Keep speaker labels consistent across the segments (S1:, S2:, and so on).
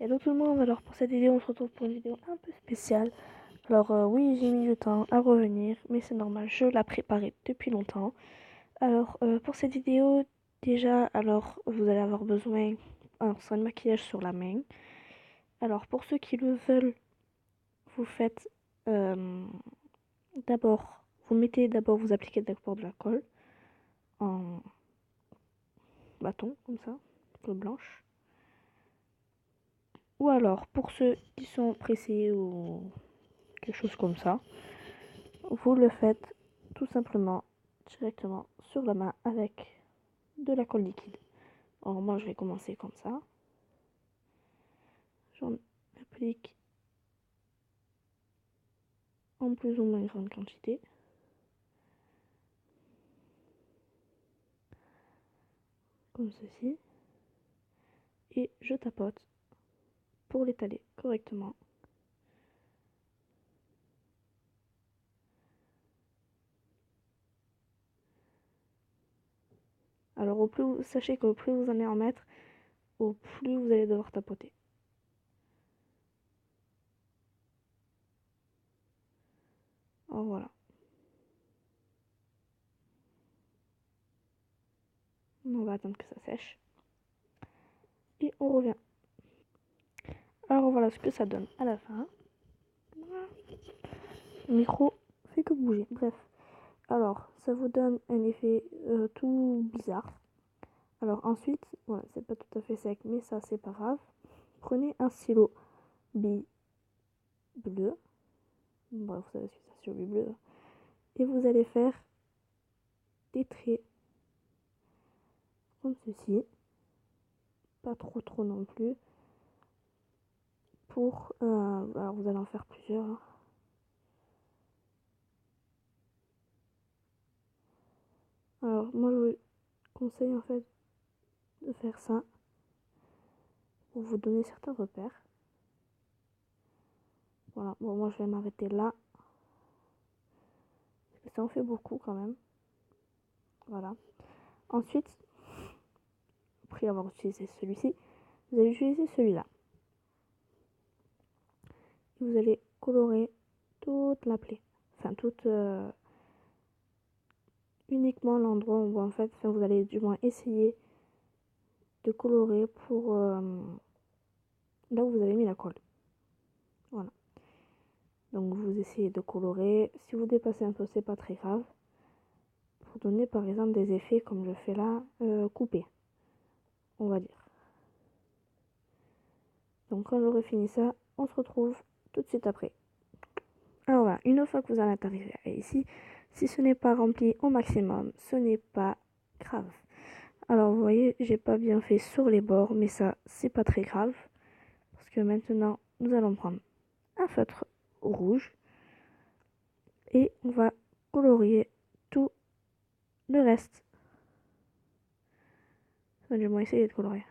S1: Hello tout le monde, alors pour cette vidéo on se retrouve pour une vidéo un peu spéciale. Alors oui, j'ai mis du temps à revenir, mais c'est normal, je la préparais depuis longtemps. Alors pour cette vidéo, déjà, alors vous allez avoir besoin d'un soin de maquillage sur la main. Alors pour ceux qui le veulent, vous faites d'abord, vous appliquez d'abord de la colle en bâton, comme ça, colle blanche. Ou alors pour ceux qui sont pressés ou quelque chose comme ça, vous le faites tout simplement directement sur la main avec de la colle liquide. Alors moi je vais commencer comme ça. J'en applique en plus ou moins grande quantité. Comme ceci. Et je tapote pour l'étaler correctement. Alors sachez qu'au plus vous allez en mettre, au plus vous allez devoir tapoter. Alors voilà. On va attendre que ça sèche. Et on revient. Alors voilà ce que ça donne à la fin. Le micro fait que bouger. Bref. Alors, ça vous donne un effet tout bizarre. Alors ensuite, voilà, c'est pas tout à fait sec, mais ça c'est pas grave. Prenez un stylo bille bleu. Bref, vous savez ce que c'est un stylo bille bleu. Et vous allez faire des traits comme ceci. Pas trop non plus. Alors vous allez en faire plusieurs. Alors moi je vous conseille en fait de faire ça pour vous donner certains repères. Voilà, bon moi je vais m'arrêter là. Parce que ça en fait beaucoup quand même. Voilà. Ensuite, après avoir utilisé celui-ci, vous allez utiliser celui-là. Vous allez colorer toute la plaie. Enfin, uniquement l'endroit où en fait, vous allez du moins essayer de colorer pour là où vous avez mis la colle. Voilà. Donc vous essayez de colorer. Si vous dépassez un peu, c'est pas très grave. Pour donner par exemple des effets comme je fais là, coupés, on va dire. Donc quand j'aurai fini ça, on se retrouve tout de suite après. Alors voilà, une fois que vous en êtes arrivé ici, si ce n'est pas rempli au maximum, ce n'est pas grave. Alors vous voyez, j'ai pas bien fait sur les bords, mais ça c'est pas très grave. Parce que maintenant, nous allons prendre un feutre rouge et on va colorier tout le reste. Enfin, du moins essayer de colorier.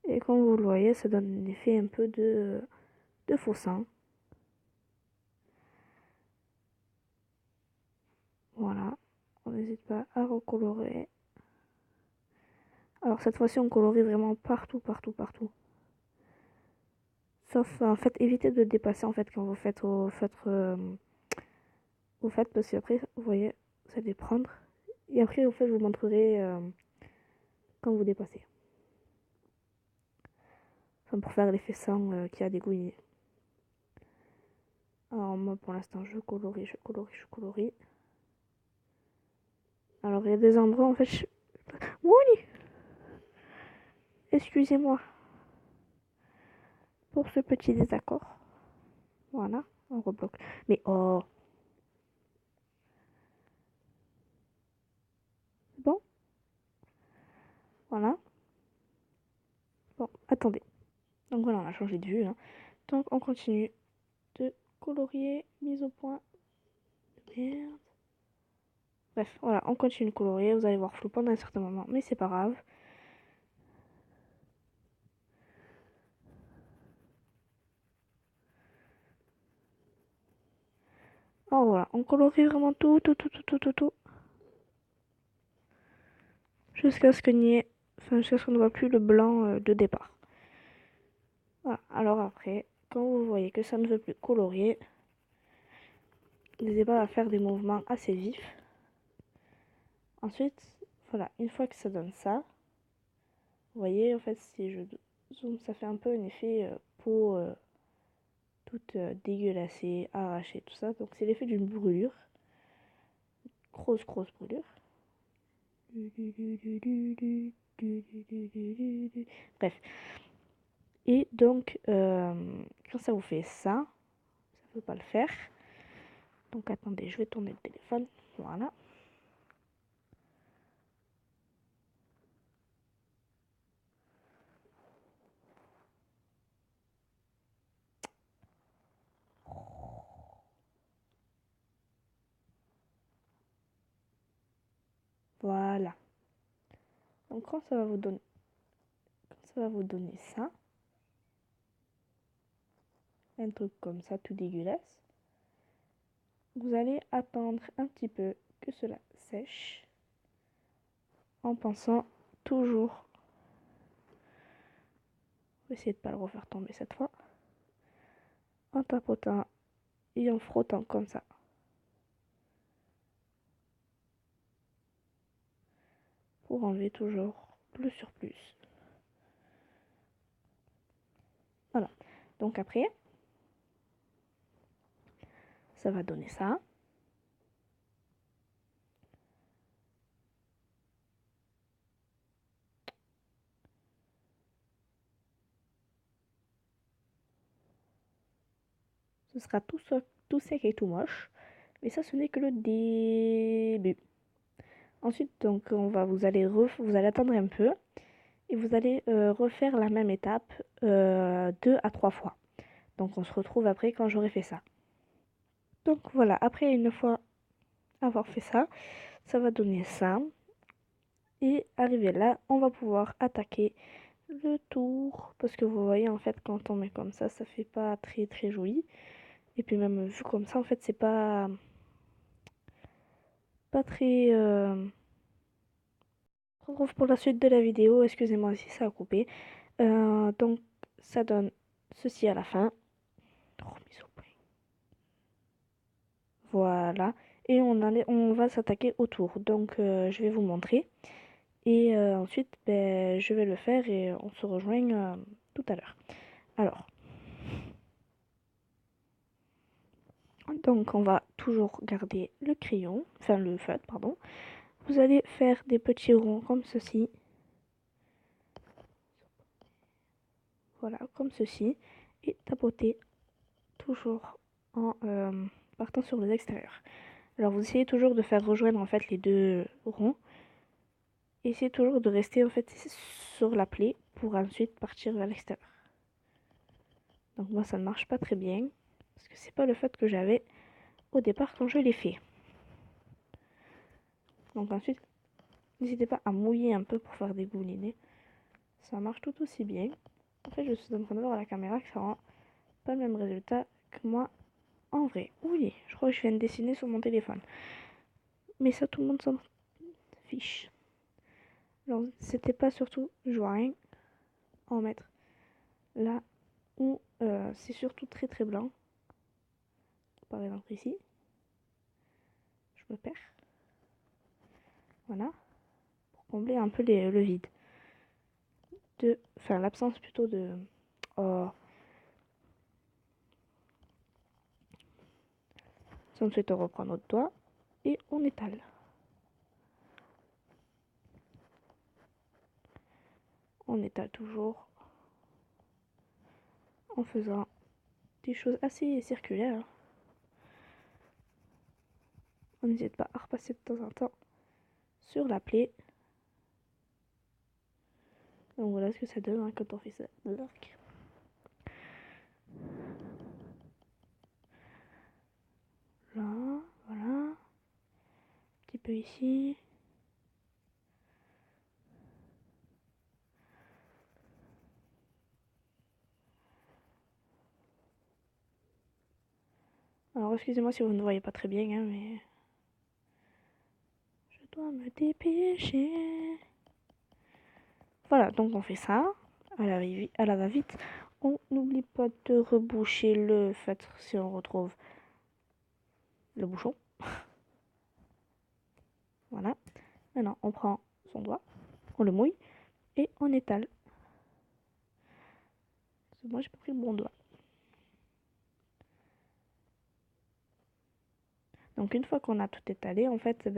S1: Et comme vous le voyez, ça donne un effet un peu de faux sang. Voilà, on n'hésite pas à recolorer. Alors cette fois-ci, on colorie vraiment partout. Sauf en fait, évitez de dépasser en fait quand vous faites au feutre, parce qu'après, vous voyez, vous allez prendre. Et après, en fait, je vous montrerai quand vous dépassez. Enfin, pour faire l'effet sang qui a dégouillé. Alors moi, pour l'instant, je colorie. Alors il y a des endroits en fait. Oui, excusez-moi pour ce petit désaccord. Voilà, on rebloque. Mais oh, bon, voilà. Bon, attendez. Donc voilà, on a changé de vue. Hein. Donc on continue de colorier, mise au point. Merde. Bref, voilà, on continue de colorier. Vous allez voir flou pendant un certain moment, mais c'est pas grave. Oh voilà, on colorie vraiment tout. Jusqu'à ce qu'on ne voit plus le blanc de départ. Voilà. Alors après, quand vous voyez que ça ne veut plus colorier, n'hésitez pas à faire des mouvements assez vifs. Ensuite, voilà, une fois que ça donne ça, vous voyez, en fait, si je zoome, ça fait un peu un effet peau toute dégueulassée, arrachée, tout ça. Donc c'est l'effet d'une brûlure. Grosse brûlure. Bref. Et donc, quand ça vous fait ça ne peut pas le faire. Donc attendez, je vais tourner le téléphone. Voilà. Voilà. Donc quand ça va vous donner, ça, un truc comme ça tout dégueulasse, vous allez attendre un petit peu que cela sèche en pensant toujours, essayer de ne pas le refaire tomber cette fois, en tapotant et en frottant comme ça. Pour enlever toujours plus sur plus. Voilà. Donc après, ça va donner ça. Ce sera tout sec et tout moche. Mais ça, ce n'est que le début. Ensuite, donc, vous allez attendre un peu et vous allez refaire la même étape 2 à 3 fois. Donc, on se retrouve après quand j'aurai fait ça. Donc, voilà, après une fois avoir fait ça, ça va donner ça. Et arrivé là, on va pouvoir attaquer le tour. Parce que vous voyez, en fait, quand on met comme ça fait pas très joli. Et puis même vu comme ça, en fait, c'est pas très... On se retrouve pour la suite de la vidéo. Excusez-moi si ça a coupé. Donc, ça donne ceci à la fin. Voilà. Et on va s'attaquer au tour. Donc, je vais vous montrer. Et ensuite, ben, je vais le faire et on se rejoint tout à l'heure. Alors, donc on va toujours garder le crayon, enfin le feutre, pardon. Vous allez faire des petits ronds comme ceci. Voilà, comme ceci. Et tapoter toujours en partant sur les extérieurs. Alors vous essayez toujours de faire rejoindre en fait les deux ronds. Essayez toujours de rester en fait sur la plaie pour ensuite partir vers l'extérieur. Donc moi ça ne marche pas très bien parce que c'est pas le fait que j'avais au départ quand je l'ai fait. Donc ensuite n'hésitez pas à mouiller un peu pour faire des goulinets. Ça marche tout aussi bien. En fait je suis en train de voir à la caméra que ça rend pas le même résultat que moi en vrai. Oui, je crois que je viens de dessiner sur mon téléphone. Mais ça tout le monde s'en fiche. Alors c'était pas surtout joint en mettre là où c'est surtout très blanc. Par exemple ici. Je me perds. Voilà. Pour combler un peu le vide. Enfin l'absence plutôt de... Oh. Ensuite on reprend notre doigt et on étale. On étale toujours en faisant des choses assez circulaires. On n'hésite pas à repasser de temps en temps sur la plaie. Donc voilà ce que ça donne quand on fait ça. Là, voilà. Un petit peu ici. Alors excusez-moi si vous ne voyez pas très bien, hein, mais je dois me dépêcher. Voilà, donc on fait ça à la va-vite. on n'oublie pas de reboucher le feutre si on retrouve le bouchon. Voilà. Maintenant, on prend son doigt, on le mouille et on étale. Moi, j'ai pas pris le bon doigt. Donc, une fois qu'on a tout étalé, en fait,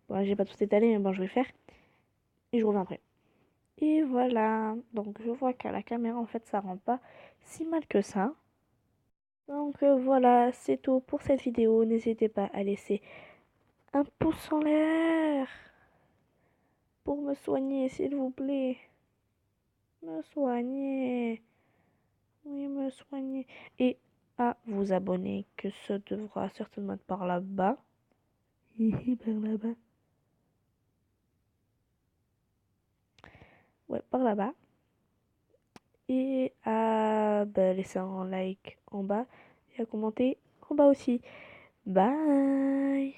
S1: bon, j'ai pas tout étalé, mais bon, je vais le faire. Et je reviens après. Et voilà. Donc, je vois qu'à la caméra, en fait, ça rend pas si mal que ça. Donc, voilà, c'est tout pour cette vidéo. N'hésitez pas à laisser un pouce en l'air pour me soigner, s'il vous plaît. Me soigner. Oui, me soigner. Et à vous abonner, que ce devra certainement être par là-bas. Par là-bas. Ouais, par là-bas. Et à laisser un like en bas et à commenter en bas aussi. Bye!